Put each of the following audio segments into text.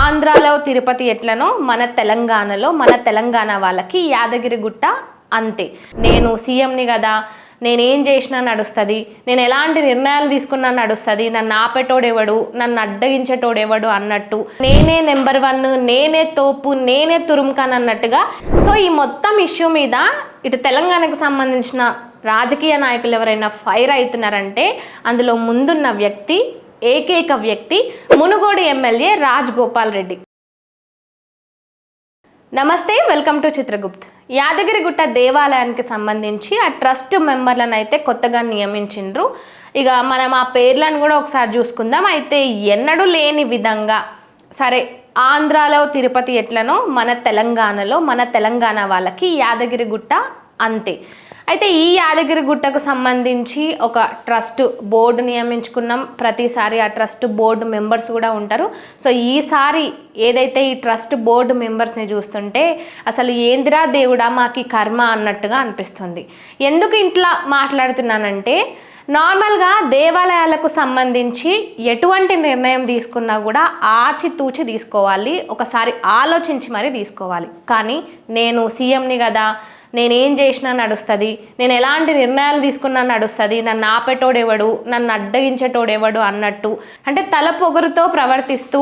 ఆంధ్రాలో తిరుపతి ఎట్లనో మన తెలంగాణ వాళ్ళకి యాదగిరిగుట్ట అంతే. నేను సీఎంని కదా, నేనేం చేసినా నడుస్తుంది, నేను ఎలాంటి నిర్ణయాలు తీసుకున్నా నడుస్తుంది, నన్ను ఆపేటోడెవడు, నన్ను అడ్డగించేటోడెవడు అన్నట్టు, నేనే నెంబర్ 1, నేనే తోపు, నేనే తురుంకాన్ అన్నట్టుగా. సో ఈ మొత్తం ఇష్యూ మీద ఇటు తెలంగాణకు సంబంధించిన రాజకీయ నాయకులు ఎవరైనా ఫైర్ అవుతున్నారంటే అందులో ముందున్న వ్యక్తి, ఏకైక వ్యక్తి మునుగోడు ఎమ్మెల్యే రాజగోపాల్ రెడ్డి. నమస్తే, వెల్కమ్ టు చిత్రగుప్త్. యాదగిరిగుట్ట దేవాలయానికి సంబంధించి ఆ ట్రస్ట్ మెంబర్లను అయితే కొత్తగా నియమించిండ్రు. ఇక మనం ఆ పేర్లను కూడా ఒకసారి చూసుకుందాం. అయితే ఎన్నడూ లేని విధంగా, సరే ఆంధ్రాలో తిరుపతి ఎట్లనో మన తెలంగాణ వాళ్ళకి యాదగిరిగుట్ట అంతే. అయితే ఈ యాదగిరిగుట్టకు సంబంధించి ఒక ట్రస్ట్ బోర్డు నియమించుకున్నాం. ప్రతిసారి ఆ ట్రస్ట్ బోర్డు మెంబర్స్ కూడా ఉంటారు. సో ఈసారి ఏదైతే ఈ ట్రస్ట్ బోర్డు మెంబర్స్ని చూస్తుంటే అసలు ఏందిరా దేవుడా మాకి కర్మ అన్నట్టుగా అనిపిస్తుంది. ఎందుకు ఇంట్లో మాట్లాడుతున్నానంటే, నార్మల్గా దేవాలయాలకు సంబంధించి ఎటువంటి నిర్ణయం తీసుకున్నా కూడా ఆచితూచి తీసుకోవాలి, ఒకసారి ఆలోచించి మరీ తీసుకోవాలి. కానీ నేను సీఎంని కదా, నేనేం చేసినా నడుస్తుంది, నేను ఎలాంటి నిర్ణయాలు తీసుకున్నా నడుస్తుంది, నన్ను ఆపేటోడెవడు, నన్ను అడ్డగించేటోడెవడు అన్నట్టు, అంటే తల పొగరుతో ప్రవర్తిస్తూ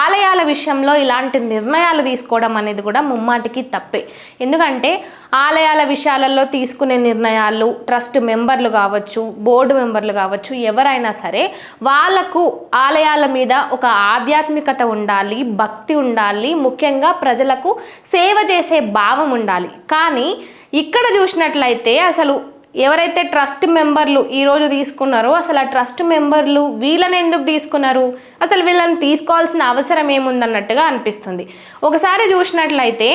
ఆలయాల విషయంలో ఇలాంటి నిర్ణయాలు తీసుకోవడం అనేది కూడా ముమ్మాటికి తప్పే. ఎందుకంటే ఆలయాల విషయాలలో తీసుకునే నిర్ణయాలు ట్రస్ట్ మెంబర్లు కావచ్చు, బోర్డు మెంబర్లు కావచ్చు, ఎవరైనా సరే వాళ్ళకు ఆలయాల మీద ఒక ఆధ్యాత్మికత ఉండాలి, భక్తి ఉండాలి, ముఖ్యంగా ప్రజలకు సేవ చేసే భావం ఉండాలి. కానీ ఇక్కడ చూసినట్లయితే అసలు ఎవరైతే ట్రస్ట్ మెంబర్లు ఈరోజు తీసుకున్నారో అసలు ఆ ట్రస్ట్ మెంబర్లు వీళ్ళని ఎందుకు తీసుకున్నారు, అసలు వీళ్ళని తీసుకోవాల్సిన అవసరం ఏముందన్నట్టుగా అనిపిస్తుంది. ఒకసారి చూసినట్లయితే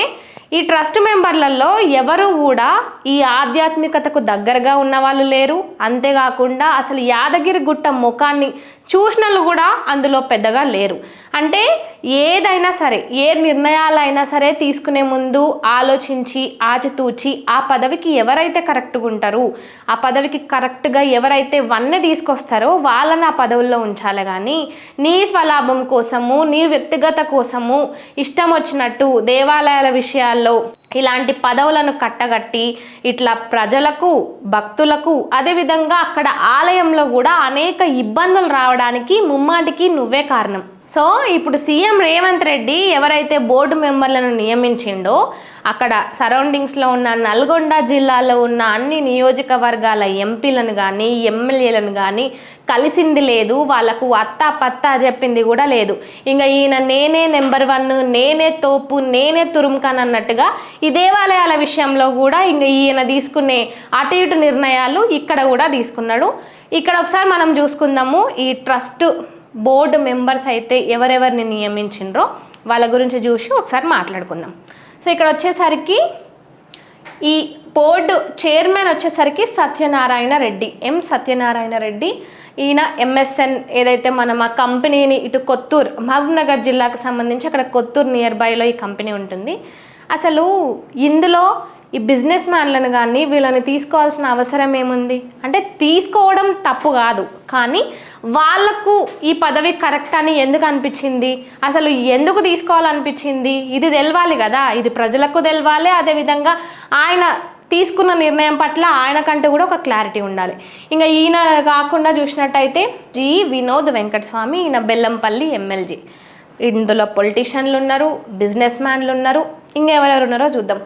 ఈ ట్రస్ట్ మెంబర్లలో ఎవరు కూడా ఈ ఆధ్యాత్మికతకు దగ్గరగా ఉన్న వాళ్ళు లేరు. అంతేకాకుండా అసలు యాదగిరిగుట్ట ముఖాన్ని చూసిన వాళ్ళు కూడా అందులో పెద్దగా లేరు. అంటే ఏదైనా సరే, ఏ నిర్ణయాలైనా సరే తీసుకునే ముందు ఆలోచించి ఆచితూచి ఆ పదవికి ఎవరైతే కరెక్ట్గా ఉంటారో, ఆ పదవికి కరెక్ట్గా ఎవరైతే వన్నె తీసుకొస్తారో వాళ్ళని ఆ పదవుల్లో ఉంచాలి. కానీ నీ స్వలాభం కోసము, నీ వ్యక్తిగత కోసము ఇష్టం వచ్చినట్టు దేవాలయాల విషయాల్లో ఇలాంటి పదవులను కట్టగట్టి ఇట్లా ప్రజలకు, భక్తులకు, అదేవిధంగా అక్కడ ఆలయంలో కూడా అనేక ఇబ్బందులు రావడానికి ముమ్మాటికి నువ్వే కారణం. సో ఇప్పుడు సీఎం రేవంత్ రెడ్డి ఎవరైతే బోర్డు మెంబర్లను నియమించిండో అక్కడ సరౌండింగ్స్లో ఉన్న నల్గొండ జిల్లాలో ఉన్న అన్ని నియోజకవర్గాల ఎంపీలను కానీ ఎమ్మెల్యేలను కానీ కలిసింది లేదు, వాళ్ళకు అత్తా పత్తా చెప్పింది కూడా లేదు. ఇంకా ఈయన నేనే నెంబర్ 1, నేనే తోపు, నేనే తురుంకాన్ అన్నట్టుగా ఈ దేవాలయాల విషయంలో కూడా ఇంకా ఈయన తీసుకునే అటు ఇటు నిర్ణయాలు ఇక్కడ కూడా తీసుకున్నాడు. ఇక్కడ ఒకసారి మనం చూసుకుందాము. ఈ ట్రస్ట్ బోర్డు మెంబర్స్ అయితే ఎవరెవరిని నియమించిండ్రో వాళ్ళ గురించి చూసి ఒకసారి మాట్లాడుకుందాం. సో ఇక్కడ వచ్చేసరికి ఈ బోర్డు చైర్మన్ వచ్చేసరికి సత్యనారాయణ రెడ్డి. ఈయన ఎంఎస్ఎన్ ఏదైతే మనం ఆ కంపెనీని ఇటు కొత్తూరు, మహబూబ్నగర్ జిల్లాకు సంబంధించి అక్కడ కొత్తూరు నియర్ బైలో ఈ కంపెనీ ఉంటుంది. అసలు ఇందులో ఈ బిజినెస్ మ్యాన్లను కానీ వీళ్ళని తీసుకోవాల్సిన అవసరం ఏముంది అంటే, తీసుకోవడం తప్పు కాదు, కానీ వాళ్లకు ఈ పదవి కరెక్ట్ అని ఎందుకు అనిపించింది, అసలు ఎందుకు తీసుకోవాలనిపించింది, ఇది తెలవాలి కదా, ఇది ప్రజలకు తెలవాలి. అదేవిధంగా ఆయన తీసుకున్న నిర్ణయం పట్ల ఆయనకంటే కూడా ఒక క్లారిటీ ఉండాలి. ఇంకా ఈయన కాకుండా చూసినట్టయితే జి వినోద్ వెంకటస్వామి, ఈయన బెల్లంపల్లి ఎమ్మెల్యే. ఇందులో పొలిటీషియన్లు ఉన్నారు, బిజినెస్ మ్యాన్లు ఉన్నారు, ఇంకెవరెవరు ఉన్నారో చూద్దాం.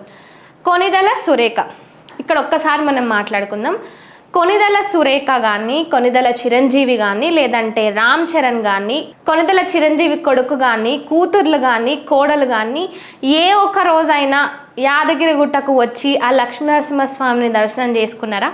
కొనిదెల సురేఖ, ఇక్కడ ఒక్కసారి మనం మాట్లాడుకుందాం. కొనిదెల సురేఖ కానీ, కొనిదెల చిరంజీవి కానీ, లేదంటే రామ్ చరణ్ కానీ, కొనిదెల చిరంజీవి కొడుకు కానీ, కూతుర్లు కానీ, కోడలు కానీ ఏ ఒక్క రోజైనా యాదగిరిగుట్టకు వచ్చి ఆ లక్ష్మీనరసింహస్వామిని దర్శనం చేసుకున్నారా?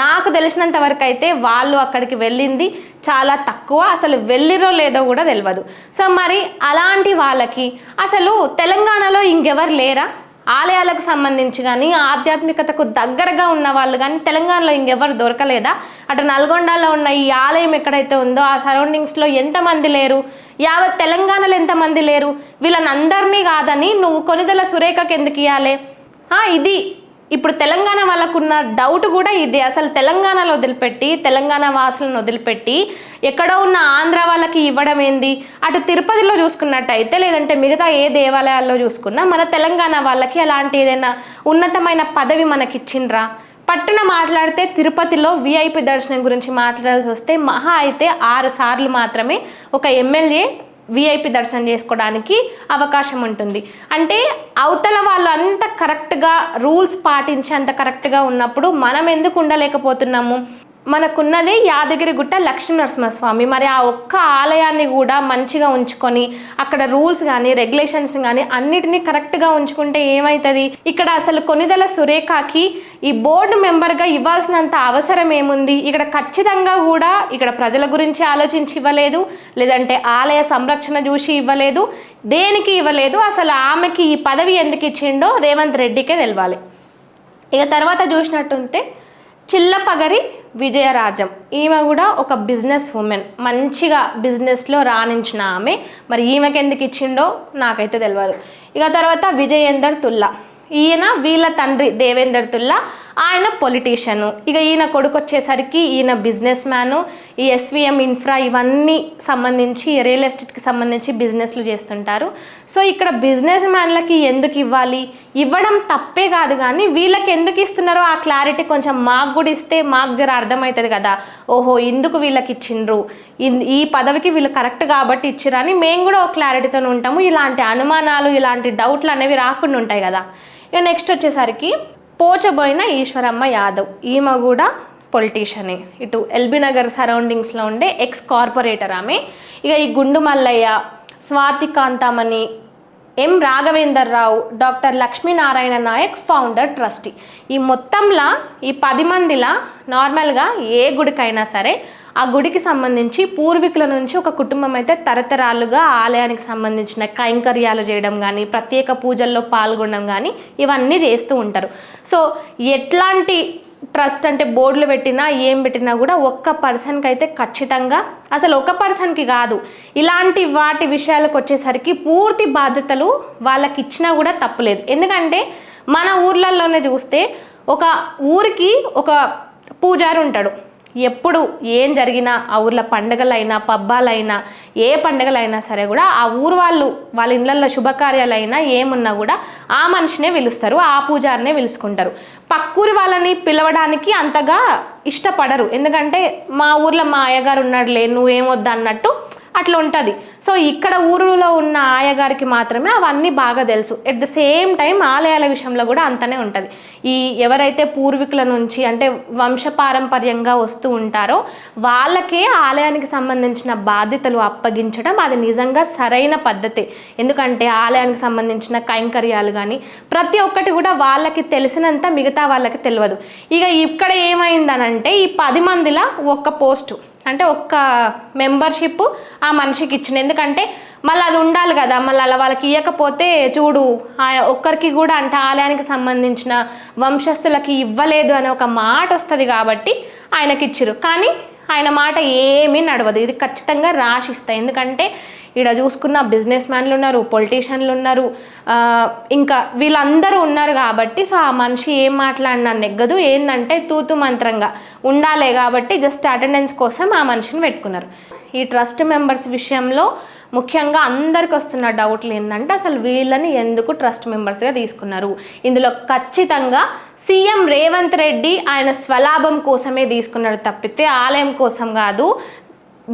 నాకు తెలిసినంత వరకు అయితే వాళ్ళు అక్కడికి వెళ్ళింది చాలా తక్కువ, అసలు వెళ్ళిరో లేదో కూడా తెలియదు. సో మరి అలాంటి వాళ్ళకి అసలు తెలంగాణలో ఇంకెవరు లేరా? ఆలయాలకు సంబంధించి కానీ ఆధ్యాత్మికతకు దగ్గరగా ఉన్న వాళ్ళు కానీ తెలంగాణలో ఇంకెవరు దొరకలేదా? అటు నల్గొండలో ఉన్న ఈ ఆలయం ఎక్కడైతే ఉందో ఆ సరౌండింగ్స్లో ఎంతమంది లేరు? యావత్ తెలంగాణలో ఎంతమంది లేరు? వీళ్ళని అందరినీ కాదని నువ్వు కొనిదెల సురేఖకి ఎందుకు ఇవ్వాలి? ఇది ఇప్పుడు తెలంగాణ వాళ్ళకున్న డౌట్ కూడా ఇదే, అసలు తెలంగాణలో వదిలిపెట్టి తెలంగాణ వాసులను వదిలిపెట్టి ఎక్కడో ఉన్న ఆంధ్ర వాళ్ళకి ఇవ్వడం ఏంది? అటు తిరుపతిలో చూసుకున్నట్టయితే లేదంటే మిగతా ఏ దేవాలయాల్లో చూసుకున్నా మన తెలంగాణ వాళ్ళకి అలాంటి ఏదైనా ఉన్నతమైన పదవి మనకి ఇచ్చిండ్రా? పట్టున మాట్లాడితే తిరుపతిలో విఐపి దర్శనం గురించి మాట్లాడాల్సి వస్తే మహా అయితే 6 సార్లు మాత్రమే ఒక ఎమ్మెల్యే విఐపి దర్శనం చేసుకోవడానికి అవకాశం ఉంటుంది. అంటే అవతల వాళ్ళు అంత కరెక్ట్గా రూల్స్ పాటించి అంత కరెక్ట్గా ఉన్నప్పుడు మనం ఎందుకు ఉండలేకపోతున్నాము? మనకున్నదే యాదగిరిగుట్ట లక్ష్మీనరసింహస్వామి. మరి ఆ ఒక్క ఆలయాన్ని కూడా మంచిగా ఉంచుకొని అక్కడ రూల్స్ కానీ రెగ్యులేషన్స్ కానీ అన్నిటినీ కరెక్ట్గా ఉంచుకుంటే ఏమవుతుంది? ఇక్కడ అసలు కొనిదెల సురేఖకి ఈ బోర్డు మెంబర్గా ఇవ్వాల్సినంత అవసరం ఏముంది? ఇక్కడ ఖచ్చితంగా కూడా ఇక్కడ ప్రజల గురించి ఆలోచించి ఇవ్వలేదు, లేదంటే ఆలయ సంరక్షణ చూసి ఇవ్వలేదు, దేనికి ఇవ్వలేదు. అసలు ఆమెకి ఈ పదవి ఎందుకు ఇచ్చిండో రేవంత్ రెడ్డికే తెలవాలి. ఇక తర్వాత చూసినట్టుంటే చిల్లపగరి విజయరాజం, ఈమె కూడా ఒక బిజినెస్ ఉమెన్, మంచిగా బిజినెస్లో రాణించిన ఆమె. మరి ఈమెకి ఎందుకు ఇచ్చిండో నాకైతే తెలియదు. ఇక తర్వాత విజయేందర్ తుల్లా, ఈయన వీళ్ళ తండ్రి దేవేందర్ తుల్లా, ఆయన పొలిటీషియను. ఇక ఈయన కొడుకు వచ్చేసరికి ఈయన బిజినెస్ మ్యాను, ఈ ఎస్విఎం ఇన్ఫ్రా ఇవన్నీ సంబంధించి రియల్ ఎస్టేట్కి సంబంధించి బిజినెస్లు చేస్తుంటారు. సో ఇక్కడ బిజినెస్ మ్యాన్లకి ఎందుకు ఇవ్వాలి? ఇవ్వడం తప్పే కాదు, కానీ వీళ్ళకి ఎందుకు ఇస్తున్నారో ఆ క్లారిటీ కొంచెం మాకు కూడా ఇస్తే మాకు జర అర్థమవుతుంది కదా. ఓహో ఎందుకు వీళ్ళకి ఇచ్చిండ్రు, ఈ పదవికి వీళ్ళు కరెక్ట్ కాబట్టి ఇచ్చిరని మేము కూడా ఒక క్లారిటీతో ఉంటాము. ఇలాంటి అనుమానాలు ఇలాంటి డౌట్లు అనేవి రాకుండా ఉంటాయి కదా. ఇక నెక్స్ట్ వచ్చేసరికి పోచబోయిన ఈశ్వరమ్మ యాదవ్, ఈమె కూడా పొలిటీషియనే, ఇటు ఎల్బీ నగర్ సరౌండింగ్స్లో ఉండే ఎక్స్ కార్పొరేటర్ ఆమె. ఇక ఈ Gundu Mallaiah, Swathi Kanthamani, M Raghavender Rao, doctor Lakshminarayana Naik founder trustee. ఈ మొత్తంలో ఈ 10 మందిలా నార్మల్గా ఏ గుడికైనా సరే ఆ గుడికి సంబంధించి పూర్వీకుల నుంచి ఒక కుటుంబం అయితే తరతరాలుగా ఆలయానికి సంబంధించిన కైంకర్యాలు చేయడం కానీ ప్రత్యేక పూజల్లో పాల్గొనడం కానీ ఇవన్నీ చేస్తూ ఉంటారు. సో ఎట్లాంటి ట్రస్ట్ అంటే బోర్డులు పెట్టినా ఏం పెట్టినా కూడా ఒక్క పర్సన్కి అయితే ఖచ్చితంగా, అసలు ఒక పర్సన్కి కాదు, ఇలాంటి వాటి విషయాలకు వచ్చేసరికి పూర్తి బాధ్యతలు వాళ్ళకి ఇచ్చినా కూడా తప్పులేదు. ఎందుకంటే మన ఊర్లలోనే చూస్తే ఒక ఊరికి ఒక పూజారి ఉంటాడు. ఎప్పుడు ఏం జరిగినా ఆ ఊర్లో పండుగలైనా పబ్బాలైనా ఏ పండుగలైనా సరే కూడా ఆ ఊరు వాళ్ళ ఇళ్ళల్లో శుభకార్యాలైనా ఏమున్నా కూడా ఆ మనిషినే పిలుస్తారు, ఆ పూజారినే పిలుచుకుంటారు. పక్కూరి వాళ్ళని పిలవడానికి అంతగా ఇష్టపడరు, ఎందుకంటే మా ఊర్లో మా అయ్యగారు ఉన్నాడులే నువ్వేమొద్దు అన్నట్టు అట్లా ఉంటుంది. సో ఇక్కడ ఊరిలో ఉన్న ఆయగారికి మాత్రమే అవన్నీ బాగా తెలుసు. ఎట్ ద సేమ్ టైం ఆలయాల విషయంలో కూడా అంతనే ఉంటుంది. ఈ ఎవరైతే పూర్వీకుల నుంచి అంటే వంశపారంపర్యంగా వస్తూ ఉంటారో వాళ్ళకే ఆలయానికి సంబంధించిన బాధ్యతలు అప్పగించడం అది నిజంగా సరైన పద్ధతే. ఎందుకంటే ఆలయానికి సంబంధించిన కైంకర్యాలు కానీ ప్రతి ఒక్కటి కూడా వాళ్ళకి తెలిసినంత మిగతా వాళ్ళకి తెలియదు. ఇక ఇక్కడ ఏమైందనంటే ఈ 10 మందిలో ఒక్క పోస్టు అంటే ఒక్క మెంబర్షిప్ ఆ మనిషికి ఇచ్చిన, ఎందుకంటే మళ్ళీ అది ఉండాలి కదా, మళ్ళీ అలా వాళ్ళకి ఇవ్వకపోతే చూడు ఒక్కరికి కూడా అంటే ఆలయానికి సంబంధించిన వంశస్థులకి ఇవ్వలేదు అనే ఒక మాట వస్తుంది కాబట్టి ఆయనకి ఇచ్చిరు. కానీ ఆయన మాట ఏమీ నడవదు, ఇది ఖచ్చితంగా రాసిస్తాయి. ఎందుకంటే ఇక్కడ చూసుకున్న బిజినెస్ మ్యాన్లు ఉన్నారు, పొలిటీషియన్లు ఉన్నారు, ఇంకా వీళ్ళందరూ ఉన్నారు కాబట్టి సో ఆ మనిషి ఏం మాట్లాడినా నెగ్గదు. ఏంటంటే తూతు మంత్రంగా ఉండాలి కాబట్టి జస్ట్ అటెండెన్స్ కోసం ఆ మనిషిని పెట్టుకున్నారు. ఈ ట్రస్ట్ మెంబర్స్ విషయంలో ముఖ్యంగా అందరికి వస్తున్న డౌట్లు ఏంటంటే అసలు వీళ్ళని ఎందుకు ట్రస్ట్ మెంబర్స్గా తీసుకున్నారు? ఇందులో ఖచ్చితంగా సీఎం రేవంత్ రెడ్డి ఆయన స్వలాభం కోసమే తీసుకున్నాడు తప్పితే ఆలయం కోసం కాదు,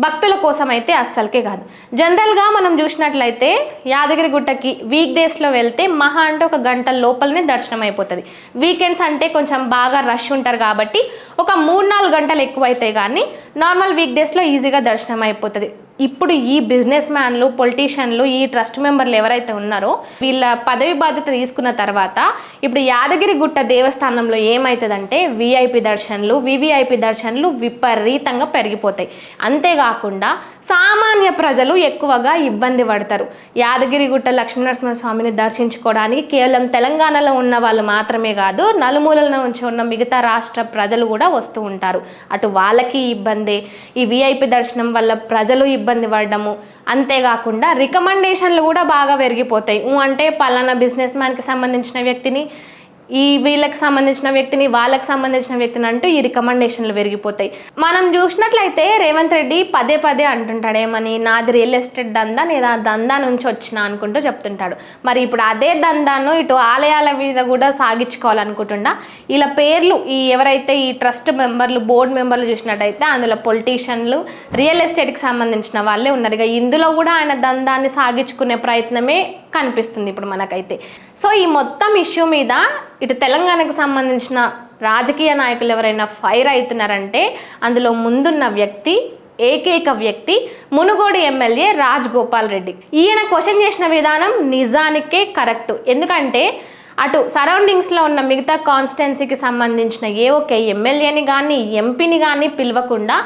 భక్తుల కోసం అయితే అస్సలకే కాదు. జనరల్గా మనం చూసినట్లయితే యాదగిరిగుట్టకి వీక్ డేస్లో వెళ్తే మహా అంటే 1 గంట లోపలనే దర్శనం అయిపోతుంది. వీకెండ్స్ అంటే కొంచెం బాగా రష్ ఉంటారు కాబట్టి ఒక 3-4 గంటలు ఎక్కువైతే కానీ నార్మల్ వీక్ డేస్లో ఈజీగా దర్శనం అయిపోతుంది. ఇప్పుడు ఈ బిజినెస్ మ్యాన్లు పొలిటీషియన్లు ఈ ట్రస్ట్ మెంబర్లు ఎవరైతే ఉన్నారో వీళ్ళ పదవి బాధ్యత తీసుకున్న తర్వాత ఇప్పుడు యాదగిరిగుట్ట దేవస్థానంలో ఏమవుతుందంటే విఐపి దర్శనలు వివిఐపి దర్శనలు విపరీతంగా పెరిగిపోతాయి. అంతేకాకుండా సామాన్య ప్రజలు ఎక్కువగా ఇబ్బంది పడతారు. యాదగిరిగుట్ట లక్ష్మీనరసింహస్వామిని దర్శించుకోవడానికి కేవలం తెలంగాణలో ఉన్న వాళ్ళు మాత్రమే కాదు, నలుమూలల నుంచి ఉన్న మిగతా రాష్ట్ర ప్రజలు కూడా వస్తూ ఉంటారు. అటు వాళ్ళకి ఇబ్బందే, ఈ విఐపి దర్శనం వల్ల ప్రజలు ఇబ్బంది పడడము, అంతేకాకుండా రికమెండేషన్లు కూడా బాగా పెరిగిపోతాయి. అంటే పలానా బిజినెస్ మ్యాన్కి సంబంధించిన వ్యక్తిని ఈ వీళ్ళకి సంబంధించిన వ్యక్తిని వాళ్ళకి సంబంధించిన వ్యక్తిని అంటూ ఈ రికమెండేషన్లు పెరిగిపోతాయి. మనం చూసినట్లయితే రేవంత్ రెడ్డి పదే పదే అంటుంటాడు ఏమని, నాది రియల్ ఎస్టేట్ దందా, నేను ఆ దందా నుంచి వచ్చిన అనుకుంటూ చెప్తుంటాడు. మరి ఇప్పుడు అదే దందాను ఇటు ఆలయాల మీద కూడా సాగించుకోవాలనుకుంటుండా. ఇలా పేర్లు ఈ ఎవరైతే ఈ ట్రస్ట్ మెంబర్లు బోర్డు మెంబర్లు చూసినట్టయితే అందులో పొలిటీషియన్లు రియల్ ఎస్టేట్కి సంబంధించిన వాళ్ళే ఉన్నారు. ఇక ఇందులో కూడా ఆయన దందాన్ని సాగించుకునే ప్రయత్నమే కనిపిస్తుంది ఇప్పుడు మనకైతే. సో ఈ మొత్తం ఇష్యూ మీద ఇటు తెలంగాణకు సంబంధించిన రాజకీయ నాయకులు ఎవరైనా ఫైర్ అవుతున్నారంటే అందులో ముందున్న వ్యక్తి, ఏకైక వ్యక్తి మునుగోడు ఎమ్మెల్యే రాజగోపాల్ రెడ్డి. ఈయన క్వశ్చన్ చేసిన విధానం నిజానికే కరెక్ట్. ఎందుకంటే అటు సరౌండింగ్స్లో ఉన్న మిగతా కాన్స్టిట్యున్సీకి సంబంధించిన ఏ ఒక్క ఎమ్మెల్యేని కానీ ఎంపీని కానీ పిలవకుండా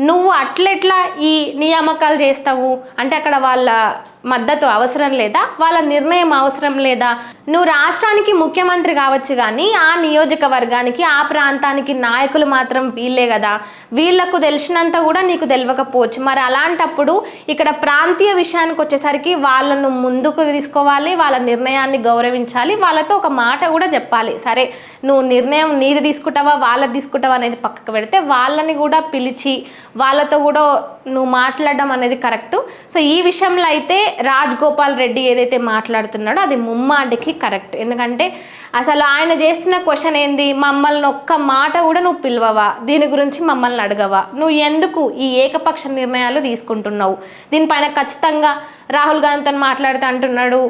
నువ్వు అట్లెట్లా ఈ నియామకాలు చేస్తావు అంటే అక్కడ వాళ్ళ మద్దతు అవసరం లేదా, వాళ్ళ నిర్ణయం అవసరం లేదా? నువ్వు రాష్ట్రానికి ముఖ్యమంత్రి కావచ్చు కానీ ఆ నియోజకవర్గానికి ఆ ప్రాంతానికి నాయకులు మాత్రం వీళ్ళే కదా, వీళ్ళకు తెలిసినంత కూడా నీకు తెలియకపోవచ్చు. మరి అలాంటప్పుడు ఇక్కడ ప్రాంతీయ విషయానికి వచ్చేసరికి వాళ్ళను ముందుకు తీసుకోవాలి, వాళ్ళ నిర్ణయాన్ని గౌరవించాలి, వాళ్ళతో ఒక మాట కూడా చెప్పాలి. సరే నువ్వు నిర్ణయం నీది తీసుకుంటావా వాళ్ళది తీసుకుంటావా అనేది పక్కకు పెడితే వాళ్ళని కూడా పిలిచి వాళ్ళతో కూడా నువ్వు మాట్లాడడం అనేది కరెక్టు. సో ఈ విషయంలో అయితే రాజగోపాల్ రెడ్డి ఏదైతే మాట్లాడుతున్నాడో అది ముమ్మాటికి కరెక్ట్. ఎందుకంటే అసలు ఆయన చేస్తున్న క్వశ్చన్ ఏంది, మమ్మల్ని ఒక్క మాట కూడా నువ్వు పిలవవా, దీని గురించి మమ్మల్ని అడగవా, నువ్వు ఎందుకు ఈ ఏకపక్ష నిర్ణయాలు తీసుకుంటున్నావు? దీనిపైన ఖచ్చితంగా రాహుల్ గాంధీతో మాట్లాడుతూ అంటున్నాడు,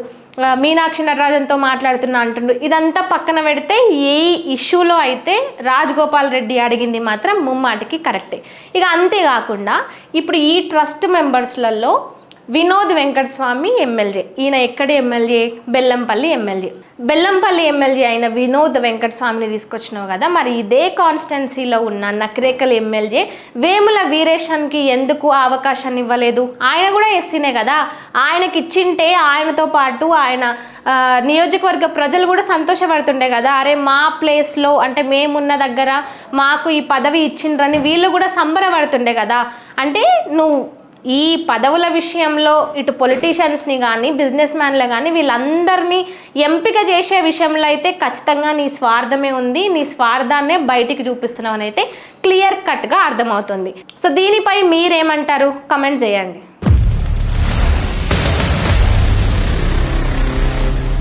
మీనాక్షి నటరాజన్తో మాట్లాడుతున్నా అంటుండు. ఇదంతా పక్కన పెడితే ఏ ఇష్యూలో అయితే రాజగోపాల్ రెడ్డి అడిగింది మాత్రం ముమ్మాటికి కరెక్టే. ఇక అంతేకాకుండా ఇప్పుడు ఈ ట్రస్ట్ మెంబర్స్లలో వినోద్ వెంకటస్వామి ఎమ్మెల్యే, ఈయన ఎక్కడి MLA? Bellampalli MLA. Bellampalli MLA అయిన వినోద్ వెంకటస్వామిని తీసుకొచ్చినావు కదా, మరి ఇదే కాన్స్టిట్యున్సీలో ఉన్న నకిరేకల్ ఎమ్మెల్యే వేముల వీరేశానికి ఎందుకు ఆ అవకాశాన్ని ఇవ్వలేదు? ఆయన కూడా ఎస్సీనే కదా, ఆయనకి ఇచ్చింటే ఆయనతో పాటు ఆయన నియోజకవర్గ ప్రజలు కూడా సంతోషపడుతుండే కదా, అరే మా ప్లేస్లో అంటే మేమున్న దగ్గర మాకు ఈ పదవి ఇచ్చిండ్రని వీళ్ళు కూడా సంబరపడుతుండే కదా. అంటే నువ్వు ఈ పదవుల విషయంలో ఇటు పొలిటీషియన్స్ని కానీ బిజినెస్ మ్యాన్లు కానీ వీళ్ళందరినీ ఎంపిక చేసే విషయంలో అయితే ఖచ్చితంగా నీ స్వార్థమే ఉంది, నీ స్వార్థాన్నే బయటికి చూపిస్తున్నావు అని అయితే క్లియర్ కట్గా అర్థమవుతుంది. సో దీనిపై మీరేమంటారు? కమెంట్ చేయండి.